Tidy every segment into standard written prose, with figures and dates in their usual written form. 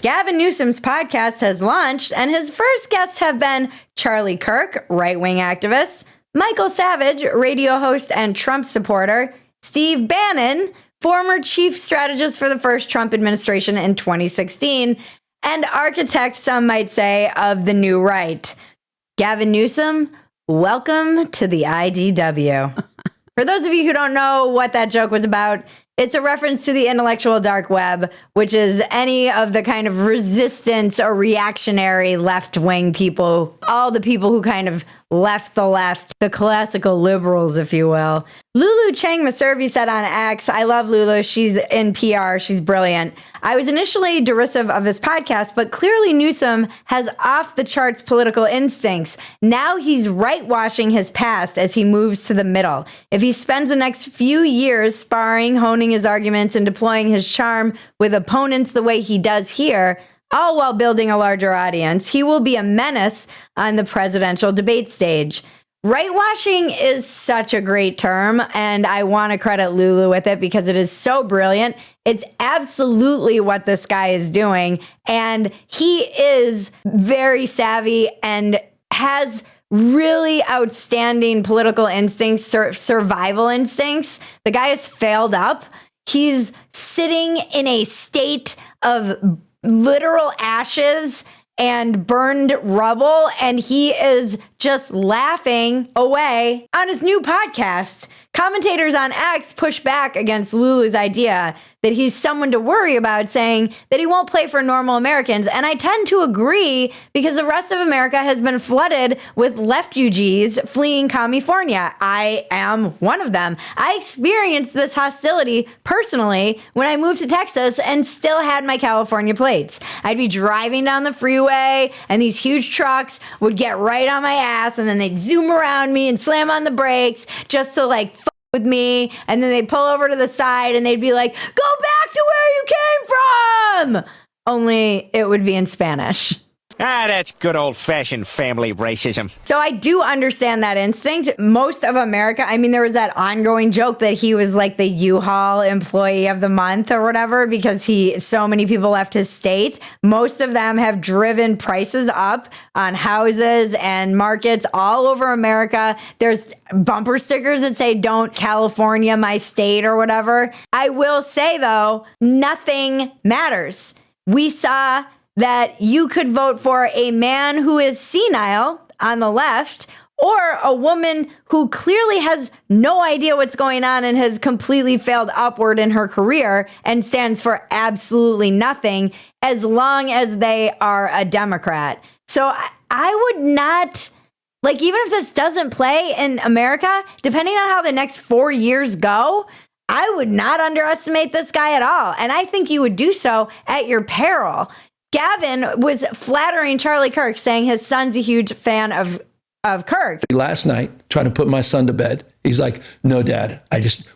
Gavin Newsom's podcast has launched, and his first guests have been Charlie Kirk, right-wing activist, Michael Savage, radio host and Trump supporter, Steve Bannon, former chief strategist for the first Trump administration in 2016, and architect, some might say, of the new right. Gavin Newsom, welcome to the IDW. For those of you who don't know what that joke was about, it's a reference to the intellectual dark web, which is any of the kind of resistance or reactionary left-wing people, all the people who kind of left, the classical liberals, if you will. Lulu Chang Maservi said on X, I love Lulu. She's in PR. She's brilliant. I was initially derisive of this podcast, but clearly Newsom has off-the-charts political instincts. Now he's right-washing his past as he moves to the middle. If he spends the next few years sparring, honing his arguments, and deploying his charm with opponents the way he does here, all while building a larger audience, he will be a menace on the presidential debate stage. Right-washing is such a great term, and I want to credit Lulu with it because it is so brilliant. It's absolutely what this guy is doing, and he is very savvy and has really outstanding political instincts, survival instincts. The guy has failed up. He's sitting in a state of literal ashes and burned rubble, and he is just laughing away on his new podcast. Commentators on X push back against Lulu's idea that he's someone to worry about, saying that he won't play for normal Americans. And I tend to agree because the rest of America has been flooded with refugees fleeing California. I am one of them. I experienced this hostility personally when I moved to Texas and still had my California plates. I'd be driving down the freeway and these huge trucks would get right on my ass and then they'd zoom around me and slam on the brakes just to like with me, and then they'd pull over to the side and they'd be like, go back to where you came from! Only it would be in Spanish. That's good old-fashioned family racism. So I do understand that instinct. Most of America, I mean, there was that ongoing joke that he was like the U-Haul employee of the month or whatever because so many people left his state. Most of them have driven prices up on houses and markets all over America. There's bumper stickers that say, don't California my state or whatever. I will say, though, nothing matters. We saw that you could vote for a man who is senile on the left or a woman who clearly has no idea what's going on and has completely failed upward in her career and stands for absolutely nothing as long as they are a Democrat. So I would not, like, even if this doesn't play in America, depending on how the next 4 years go, I would not underestimate this guy at all. And I think you would do so at your peril. Gavin was flattering Charlie Kirk, saying his son's a huge fan of Kirk. Last night, trying to put my son to bed, he's like, no, Dad,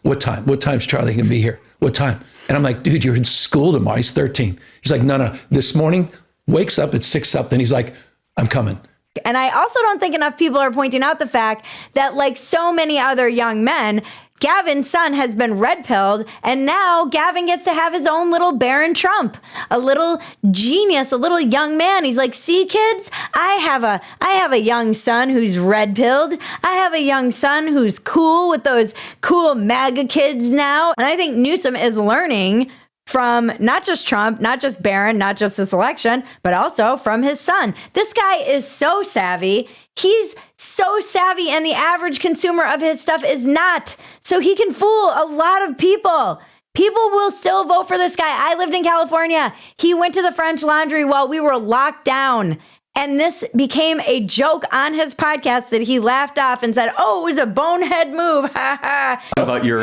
what time? What time's Charlie going to be here? What time? And I'm like, dude, you're in school tomorrow. He's 13. He's like, no. This morning, wakes up at 6 something. He's like, I'm coming. And I also don't think enough people are pointing out the fact that, like so many other young men, Gavin's son has been red-pilled, and now Gavin gets to have his own little Baron Trump, a little genius, a little young man. He's like, see, kids, I have a young son who's red-pilled. I have a young son who's cool with those cool MAGA kids now. And I think Newsom is learning from not just Trump, not just Barron, not just this election, but also from his son. This guy is so savvy. He's so savvy, and the average consumer of his stuff is not. So he can fool a lot of people. People will still vote for this guy. I lived in California. He went to the French Laundry while we were locked down. And this became a joke on his podcast that he laughed off and said, oh, it was a bonehead move. Ha ha. How about your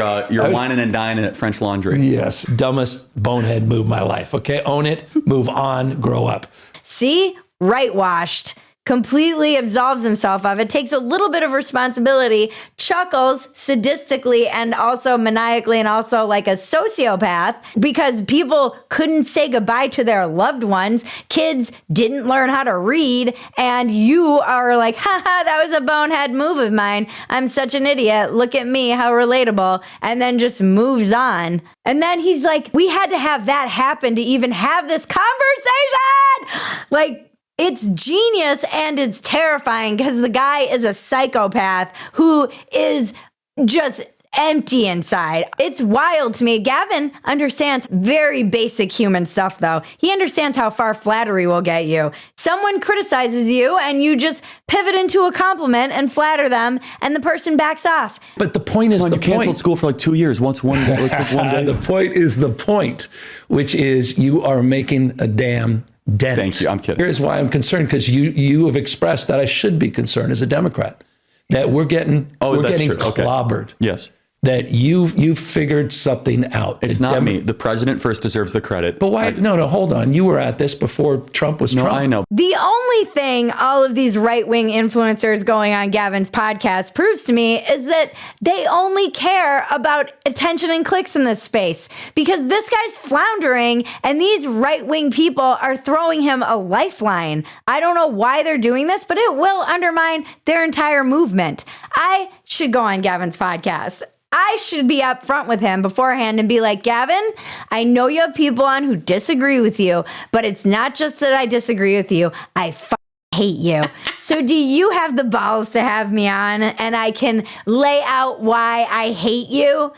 whining and dining at French Laundry? Yes, dumbest bonehead move of my life. Okay, own it, move on, grow up. See? Right-washed. completely absolves himself of it, takes a little bit of responsibility, chuckles sadistically and also maniacally and also like a sociopath because people couldn't say goodbye to their loved ones. Kids didn't learn how to read, and you are like, haha, that was a bonehead move of mine. I'm such an idiot. Look at me, how relatable. And then just moves on. And then he's like, we had to have that happen to even have this conversation. Like, it's genius and it's terrifying because the guy is a psychopath who is just empty inside. It's wild to me. Gavin understands very basic human stuff, though. He understands how far flattery will get you. Someone criticizes you and you just pivot into a compliment and flatter them, and the person backs off. But the point is, you canceled school for like 2 years. One day. The point is the point, which is you are making a damn dent. Thank you. I'm kidding. Here's why I'm concerned, because you have expressed that I should be concerned as a Democrat, that we're getting clobbered. Okay. Yes. That you've figured something out. It's not me. The president first deserves the credit. But why? No, hold on. You were at this before Trump was Trump. No, I know. The only thing all of these right-wing influencers going on Gavin's podcast proves to me is that they only care about attention and clicks in this space, because this guy's floundering and these right-wing people are throwing him a lifeline. I don't know why they're doing this, but it will undermine their entire movement. I should go on Gavin's podcast. I should be up front with him beforehand and be like, Gavin, I know you have people on who disagree with you, but it's not just that I disagree with you. I hate you. So do you have the balls to have me on and I can lay out why I hate you?